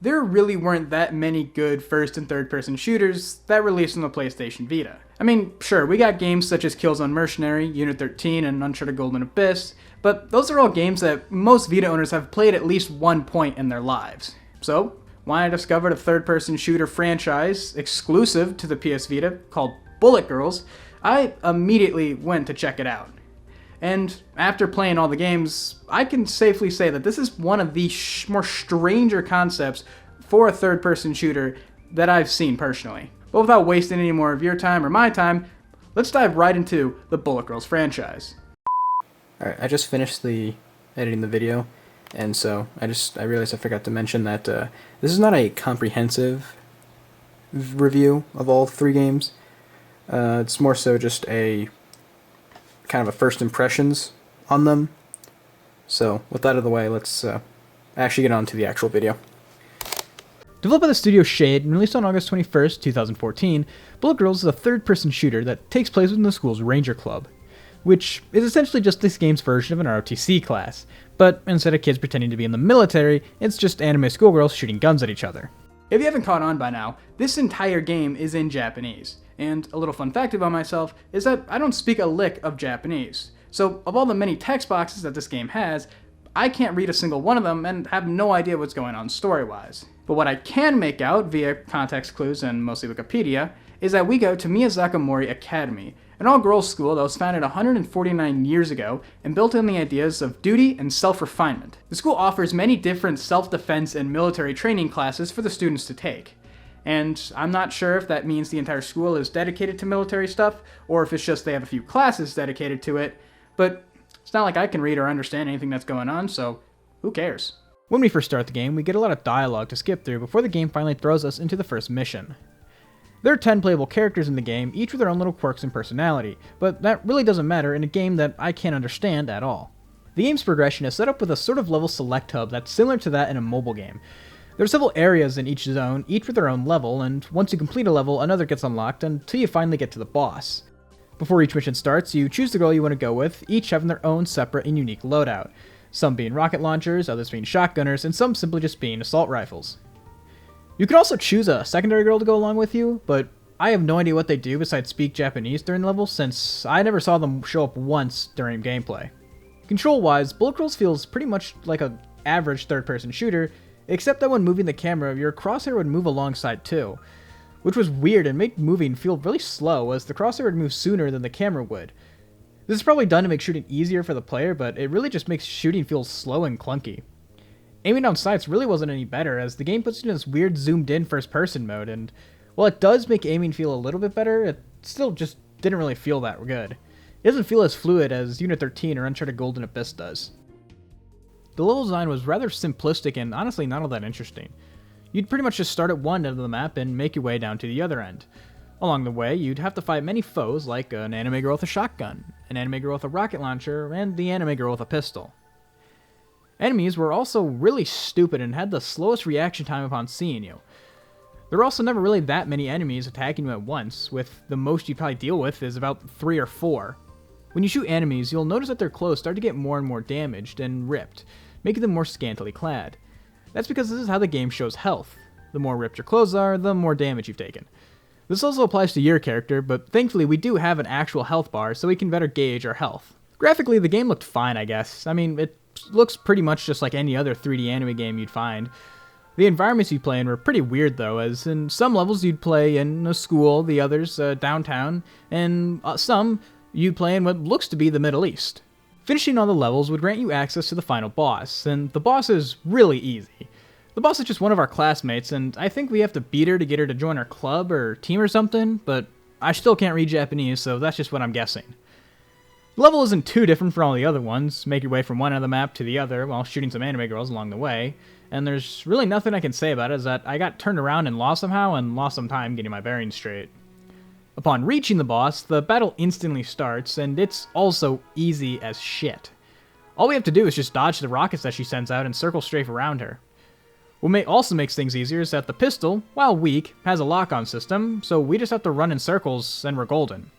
there really weren't that many good first and third person shooters that released on the PlayStation Vita. I mean, sure, we got games such as Killzone Mercenary, Unit 13, and Uncharted Golden Abyss, but those are all games that most Vita owners have played at least one point in their lives. So, when I discovered a third person shooter franchise exclusive to the PS Vita called Bullet Girls, I immediately went to check it out. And after playing all the games, I can safely say that this is one of the more stranger concepts for a third-person shooter that I've seen personally. But without wasting any more of your time or my time, let's dive right into the Bullet Girls franchise. Alright, I just finished editing the video, and so I realized I forgot to mention that this is not a comprehensive review of all three games. It's more so just a kind of a first impressions on them. So, with that out of the way, let's actually get on to the actual video. Developed by the studio Shade and released on August 21st, 2014, Bullet Girls is a third-person shooter that takes place within the school's Ranger Club, which is essentially just this game's version of an ROTC class, but instead of kids pretending to be in the military, it's just anime schoolgirls shooting guns at each other. If you haven't caught on by now, this entire game is in Japanese. And a little fun fact about myself is that I don't speak a lick of Japanese. So of all the many text boxes that this game has, I can't read a single one of them and have no idea what's going on story-wise. But what I can make out via context clues and mostly Wikipedia is that we go to Misakimori Academy, an all-girls school that was founded 149 years ago and built on the ideas of duty and self-refinement. The school offers many different self-defense and military training classes for the students to take. And I'm not sure if that means the entire school is dedicated to military stuff, or if it's just they have a few classes dedicated to it, but it's not like I can read or understand anything that's going on, so who cares? When we first start the game, we get a lot of dialogue to skip through before the game finally throws us into the first mission. There are 10 playable characters in the game, each with their own little quirks and personality, but that really doesn't matter in a game that I can't understand at all. The game's progression is set up with a sort of level select hub that's similar to that in a mobile game. There are several areas in each zone, each with their own level, and once you complete a level, another gets unlocked until you finally get to the boss. Before each mission starts, you choose the girl you want to go with, each having their own separate and unique loadout. Some being rocket launchers, others being shotgunners, and some simply just being assault rifles. You can also choose a secondary girl to go along with you, but I have no idea what they do besides speak Japanese during the level, since I never saw them show up once during gameplay. Control-wise, Bullet Girls feels pretty much like an average third-person shooter, except that when moving the camera, your crosshair would move alongside too, which was weird and made moving feel really slow, as the crosshair would move sooner than the camera would. This is probably done to make shooting easier for the player, but it really just makes shooting feel slow and clunky. Aiming down sights really wasn't any better, as the game puts you in this weird zoomed-in first-person mode, and while it does make aiming feel a little bit better, it still just didn't really feel that good. It doesn't feel as fluid as Unit 13 or Uncharted Golden Abyss does. The level design was rather simplistic and honestly not all that interesting. You'd pretty much just start at one end of the map and make your way down to the other end. Along the way, you'd have to fight many foes like an anime girl with a shotgun, an anime girl with a rocket launcher, and the anime girl with a pistol. Enemies were also really stupid and had the slowest reaction time upon seeing you. There were also never really that many enemies attacking you at once, with the most you'd probably deal with is about 3 or 4. When you shoot enemies, you'll notice that their clothes start to get more and more damaged and ripped, making them more scantily clad. That's because this is how the game shows health. The more ripped your clothes are, the more damage you've taken. This also applies to your character, but thankfully we do have an actual health bar so we can better gauge our health. Graphically, the game looked fine, I guess. I mean, it looks pretty much just like any other 3D anime game you'd find. The environments you play in were pretty weird though, as in some levels you'd play in a school, the others downtown, and some you'd play in what looks to be the Middle East. Finishing all the levels would grant you access to the final boss, and the boss is really easy. The boss is just one of our classmates, and I think we have to beat her to get her to join our club or team or something, but I still can't read Japanese, so that's just what I'm guessing. The level isn't too different from all the other ones. Make your way from one end of the map to the other while shooting some anime girls along the way, and there's really nothing I can say about it, as that I got turned around and lost somehow and lost some time getting my bearings straight. Upon reaching the boss, the battle instantly starts, and it's also easy as shit. All we have to do is just dodge the rockets that she sends out and circle strafe around her. What also makes things easier is that the pistol, while weak, has a lock-on system, so we just have to run in circles and we're golden.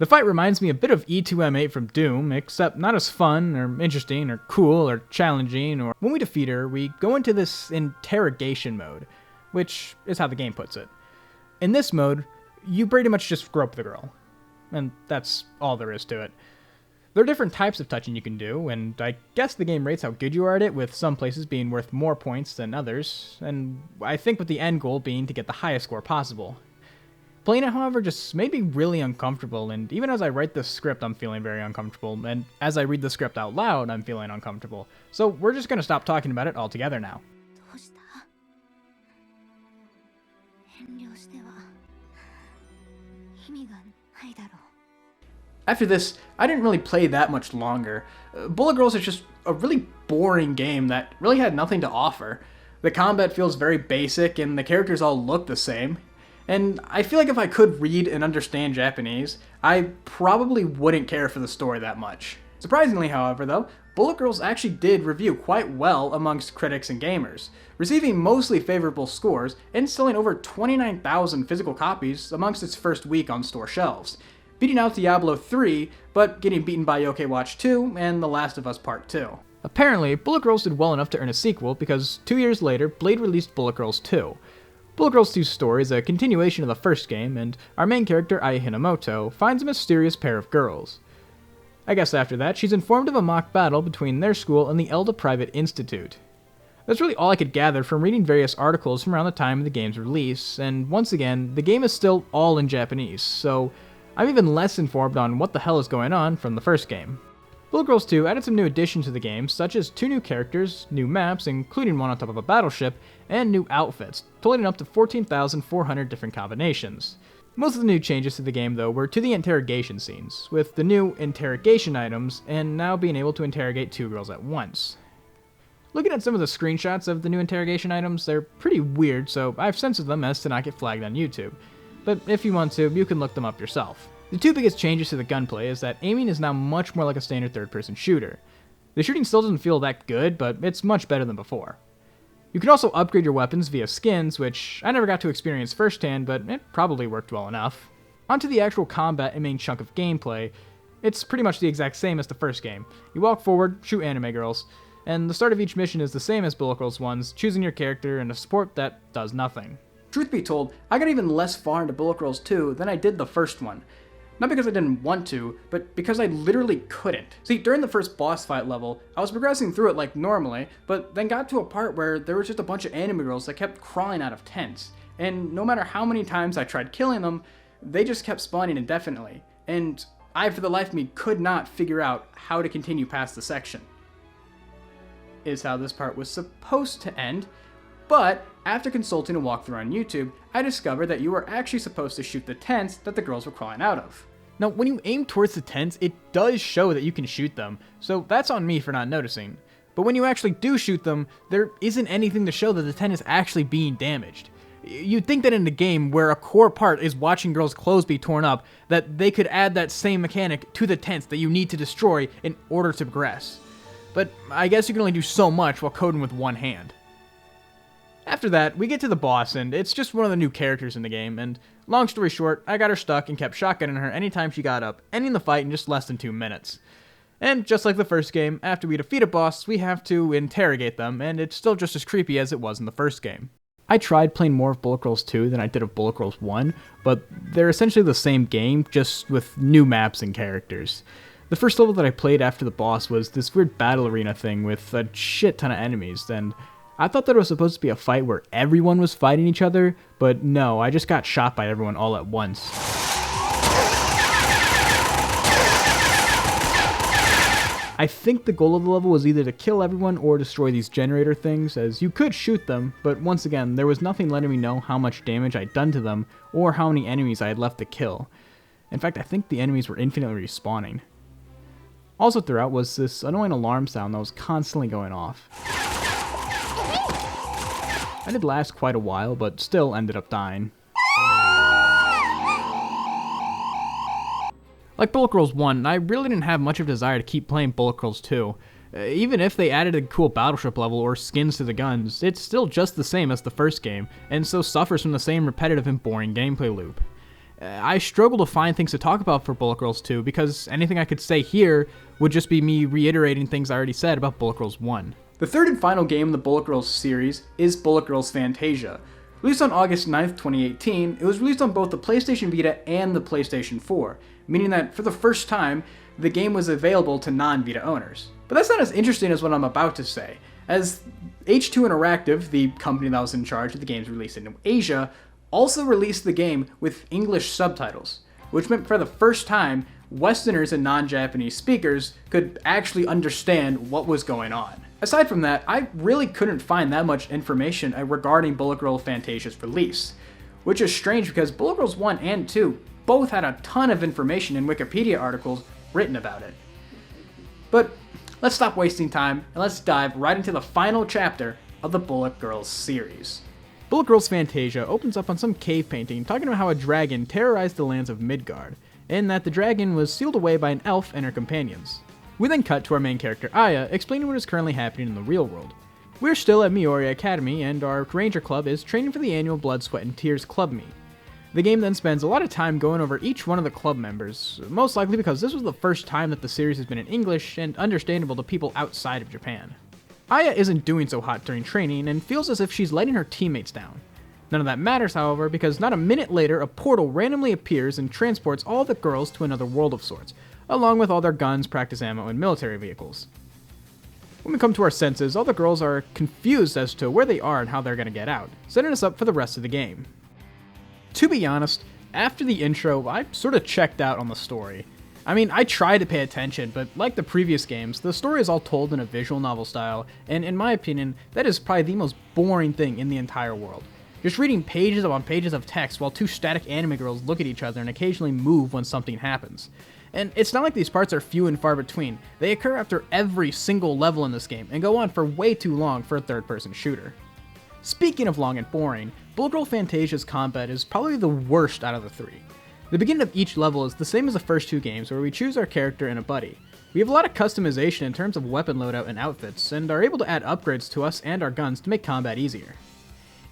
The fight reminds me a bit of E2M8 from Doom, except not as fun, or interesting, or cool, or challenging, or when we defeat her, we go into this interrogation mode, which is how the game puts it. In this mode, you pretty much just grope the girl, and that's all there is to it. There are different types of touching you can do, and I guess the game rates how good you are at it, with some places being worth more points than others, and I think with the end goal being to get the highest score possible. Playing it, however, just made me really uncomfortable, and even as I write the script, I'm feeling very uncomfortable, and as I read the script out loud, I'm feeling uncomfortable. So we're just gonna stop talking about it altogether now. After this, I didn't really play that much longer. Bullet Girls is just a really boring game that really had nothing to offer. The combat feels very basic, and the characters all look the same. And I feel like if I could read and understand Japanese, I probably wouldn't care for the story that much. Surprisingly, however, though, Bullet Girls actually did review quite well amongst critics and gamers, receiving mostly favorable scores and selling over 29,000 physical copies amongst its first week on store shelves, beating out Diablo 3, but getting beaten by Yokai Watch 2 and The Last of Us Part 2. Apparently, Bullet Girls did well enough to earn a sequel because 2 years later, Blade released Bullet Girls 2. Bullet Girls 2's story is a continuation of the first game, and our main character, Ai Hinamoto, finds a mysterious pair of girls. I guess after that, she's informed of a mock battle between their school and the Elda Private Institute. That's really all I could gather from reading various articles from around the time of the game's release, and once again, the game is still all in Japanese, so I'm even less informed on what the hell is going on from the first game. Bullet Girls 2 added some new additions to the game, such as 2 new characters, new maps, including one on top of a battleship, and new outfits, totaling up to 14,400 different combinations. Most of the new changes to the game, though, were to the interrogation scenes, with the new interrogation items, and now being able to interrogate 2 girls at once. Looking at some of the screenshots of the new interrogation items, they're pretty weird, so I've censored them as to not get flagged on YouTube. But if you want to, you can look them up yourself. The 2 biggest changes to the gunplay is that aiming is now much more like a standard third-person shooter. The shooting still doesn't feel that good, but it's much better than before. You can also upgrade your weapons via skins, which I never got to experience firsthand, but it probably worked well enough. Onto the actual combat and main chunk of gameplay, it's pretty much the exact same as the first game. You walk forward, shoot anime girls, and the start of each mission is the same as Bullet Girls 1's, choosing your character and a support that does nothing. Truth be told, I got even less far into Bullet Girls 2 than I did the first one. Not because I didn't want to, but because I literally couldn't. See, during the first boss fight level, I was progressing through it like normally, but then got to a part where there was just a bunch of anime girls that kept crawling out of tents. And no matter how many times I tried killing them, they just kept spawning indefinitely. And I, for the life of me, could not figure out how to continue past the section. Is how this part was supposed to end, but after consulting a walkthrough on YouTube, I discovered that you were actually supposed to shoot the tents that the girls were crawling out of. Now, when you aim towards the tents, it does show that you can shoot them, so that's on me for not noticing. But when you actually do shoot them, there isn't anything to show that the tent is actually being damaged. You'd think that in a game where a core part is watching girls' clothes be torn up, that they could add that same mechanic to the tents that you need to destroy in order to progress. But I guess you can only do so much while coding with one hand. After that, we get to the boss, and it's just one of the new characters in the game, and long story short, I got her stuck and kept shotgunning her anytime she got up, ending the fight in just less than 2 minutes. And just like the first game, after we defeat a boss, we have to interrogate them, and it's still just as creepy as it was in the first game. I tried playing more of Bullet Girls 2 than I did of Bullet Girls 1, but they're essentially the same game, just with new maps and characters. The first level that I played after the boss was this weird battle arena thing with a shit ton of enemies, and I thought that it was supposed to be a fight where everyone was fighting each other, but no, I just got shot by everyone all at once. I think the goal of the level was either to kill everyone or destroy these generator things, as you could shoot them, but once again, there was nothing letting me know how much damage I'd done to them, or how many enemies I had left to kill. In fact, I think the enemies were infinitely respawning. Also throughout was this annoying alarm sound that was constantly going off. I did last quite a while, but still ended up dying. Like Bullet Girls 1, I really didn't have much of a desire to keep playing Bullet Girls 2. Even if they added a cool battleship level or skins to the guns, it's still just the same as the first game, and so suffers from the same repetitive and boring gameplay loop. I struggle to find things to talk about for Bullet Girls 2 because anything I could say here would just be me reiterating things I already said about Bullet Girls 1. The third and final game in the Bullet Girls series is Bullet Girls Fantasia. Released on August 9th, 2018, it was released on both the PlayStation Vita and the PlayStation 4, meaning that for the first time, the game was available to non-Vita owners. But that's not as interesting as what I'm about to say, as H2 Interactive, the company that was in charge of the game's release in Asia, also released the game with English subtitles, which meant for the first time, Westerners and non-Japanese speakers could actually understand what was going on. Aside from that, I really couldn't find that much information regarding Bullet Girl Fantasia's release, which is strange because Bullet Girls 1 and 2 both had a ton of information in Wikipedia articles written about it. But let's stop wasting time and let's dive right into the final chapter of the Bullet Girls series. Bullet Girls Fantasia opens up on some cave painting talking about how a dragon terrorized the lands of Midgard, and that the dragon was sealed away by an elf and her companions. We then cut to our main character Aya explaining what is currently happening in the real world. We're still at Misakimori Academy and our Ranger Club is training for the annual Blood, Sweat, and Tears club meet. The game then spends a lot of time going over each one of the club members, most likely because this was the first time that the series has been in English and understandable to people outside of Japan. Aya isn't doing so hot during training and feels as if she's letting her teammates down. None of that matters, however, because not a minute later a portal randomly appears and transports all the girls to another world of sorts, along with all their guns, practice ammo, and military vehicles. When we come to our senses, all the girls are confused as to where they are and how they're going to get out, setting us up for the rest of the game. To be honest, after the intro, I sort of checked out on the story. I mean, I tried to pay attention, but like the previous games, the story is all told in a visual novel style, and in my opinion, that is probably the most boring thing in the entire world. Just reading pages upon pages of text while two static anime girls look at each other and occasionally move when something happens. And it's not like these parts are few and far between. They occur after every single level in this game and go on for way too long for a third-person shooter. Speaking of long and boring, Bullet Girl Fantasia's combat is probably the worst out of the three. The beginning of each level is the same as the first two games where we choose our character and a buddy. We have a lot of customization in terms of weapon loadout and outfits, and are able to add upgrades to us and our guns to make combat easier.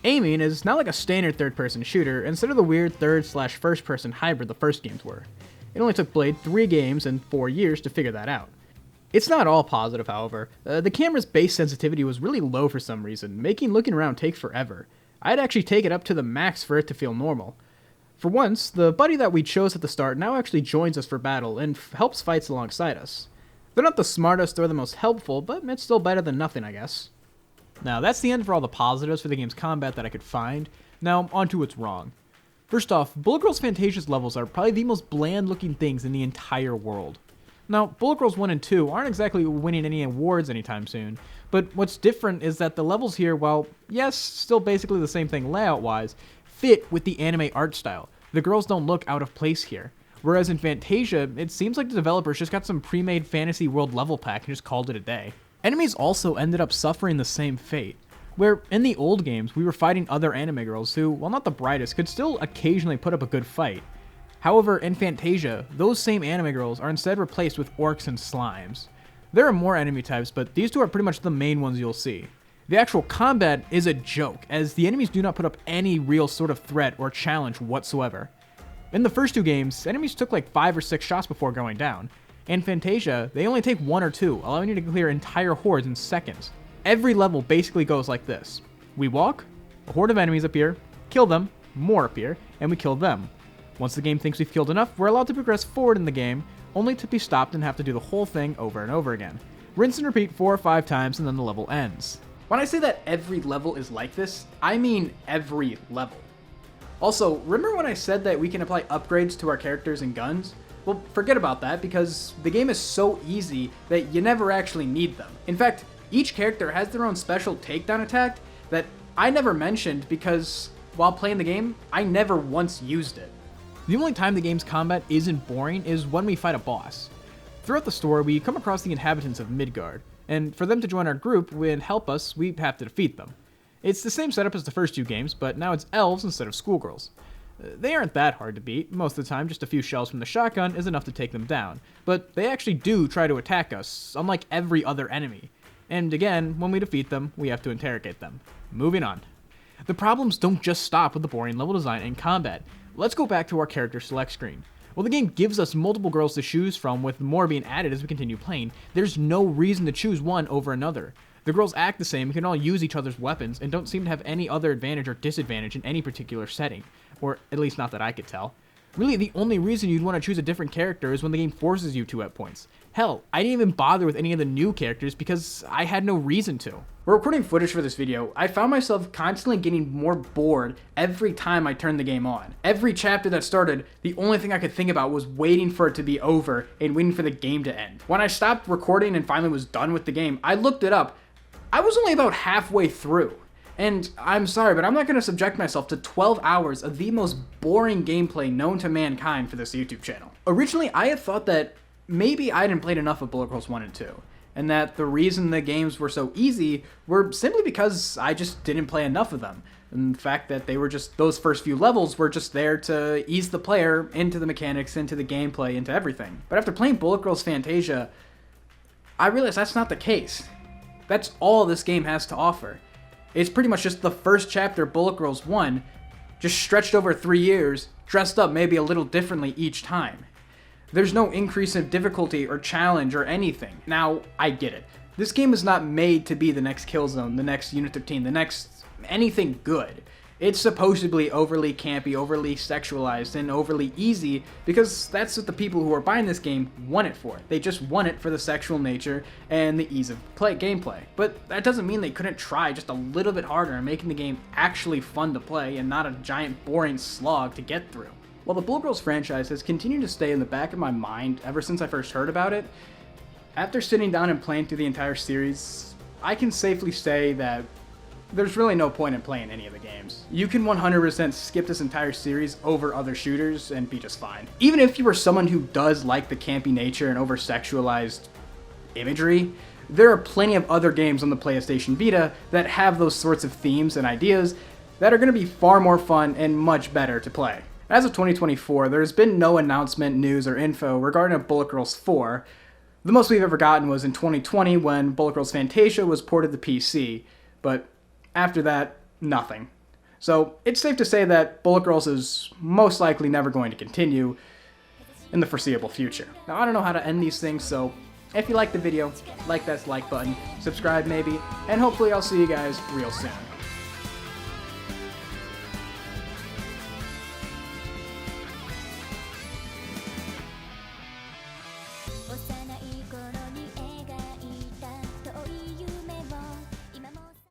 Aiming is not like a standard third-person shooter, instead of the weird third/first-person hybrid the first games were. It only took Blade 3 games and 4 years to figure that out. It's not all positive, however. The camera's base sensitivity was really low for some reason, making looking around take forever. I'd actually take it up to the max for it to feel normal. For once, the buddy that we chose at the start now actually joins us for battle and helps fights alongside us. They're not the smartest or the most helpful, but it's still better than nothing, I guess. Now, that's the end for all the positives for the game's combat that I could find. Now, on to what's wrong. First off, Bullet Girls Fantasia's levels are probably the most bland-looking things in the entire world. Now, Bullet Girls 1 and 2 aren't exactly winning any awards anytime soon, but what's different is that the levels here, while, yes, still basically the same thing layout-wise, fit with the anime art style. The girls don't look out of place here. Whereas in Fantasia, it seems like the developers just got some pre-made fantasy world level pack and just called it a day. Enemies also ended up suffering the same fate, where in the old games we were fighting other anime girls who, while not the brightest, could still occasionally put up a good fight. However, in Fantasia, those same anime girls are instead replaced with orcs and slimes. There are more enemy types, but these two are pretty much the main ones you'll see. The actual combat is a joke, as the enemies do not put up any real sort of threat or challenge whatsoever. In the first two games, enemies took like 5 or 6 shots before going down. In Fantasia, they only take 1 or 2, allowing you to clear entire hordes in seconds. Every level basically goes like this. We walk, a horde of enemies appear, kill them, more appear, and we kill them. Once the game thinks we've killed enough, we're allowed to progress forward in the game, only to be stopped and have to do the whole thing over and over again. Rinse and repeat 4 or 5 times and then the level ends. When I say that every level is like this, I mean every level. Also, remember when I said that we can apply upgrades to our characters and guns? Well, forget about that because the game is so easy that you never actually need them. In fact, each character has their own special takedown attack that I never mentioned because while playing the game, I never once used it. The only time the game's combat isn't boring is when we fight a boss. Throughout the story, we come across the inhabitants of Midgard, and for them to join our group and help us, we have to defeat them. It's the same setup as the first 2 games, but now it's elves instead of schoolgirls. They aren't that hard to beat. Most of the time, just a few shells from the shotgun is enough to take them down, but they actually do try to attack us, unlike every other enemy. And again, when we defeat them, we have to interrogate them. Moving on. The problems don't just stop with the boring level design and combat. Let's go back to our character select screen. While the game gives us multiple girls to choose from, with more being added as we continue playing, there's no reason to choose one over another. The girls act the same and can all use each other's weapons and don't seem to have any other advantage or disadvantage in any particular setting, or at least not that I could tell. Really, the only reason you'd want to choose a different character is when the game forces you to at points. Hell, I didn't even bother with any of the new characters because I had no reason to. While recording footage for this video, I found myself constantly getting more bored every time I turned the game on. Every chapter that started, the only thing I could think about was waiting for it to be over and waiting for the game to end. When I stopped recording and finally was done with the game, I looked it up. I was only about halfway through. And I'm sorry, but I'm not going to subject myself to 12 hours of the most boring gameplay known to mankind for this YouTube channel. Originally, I had thought that maybe I hadn't played enough of Bullet Girls 1 and 2, and that the reason the games were so easy were simply because I just didn't play enough of them. And the fact that they were just, those first few levels were just there to ease the player into the mechanics, into the gameplay, into everything. But after playing Bullet Girls Fantasia, I realized that's not the case. That's all this game has to offer. It's pretty much just the first chapter, Bullet Girls 1, just stretched over 3 years, dressed up maybe a little differently each time. There's no increase in difficulty or challenge or anything. Now, I get it. This game is not made to be the next Killzone, the next Unit 13, the next anything good. It's supposedly overly campy, overly sexualized, and overly easy because that's what the people who are buying this game want it for. They just want it for the sexual nature and the ease of gameplay. But that doesn't mean they couldn't try just a little bit harder in making the game actually fun to play and not a giant boring slog to get through. While the Bullet Girls franchise has continued to stay in the back of my mind ever since I first heard about it, after sitting down and playing through the entire series, I can safely say that there's really no point in playing any of the games. You can 100% skip this entire series over other shooters and be just fine. Even if you are someone who does like the campy nature and over-sexualized imagery, there are plenty of other games on the PlayStation Vita that have those sorts of themes and ideas that are going to be far more fun and much better to play. As of 2024, there's been no announcement, news, or info regarding Bullet Girls 4. The most we've ever gotten was in 2020 when Bullet Girls Fantasia was ported to PC, but after that, nothing. So it's safe to say that Bullet Girls is most likely never going to continue in the foreseeable future. Now, I don't know how to end these things, so if you liked the video, like that like button, subscribe maybe, and hopefully I'll see you guys real soon.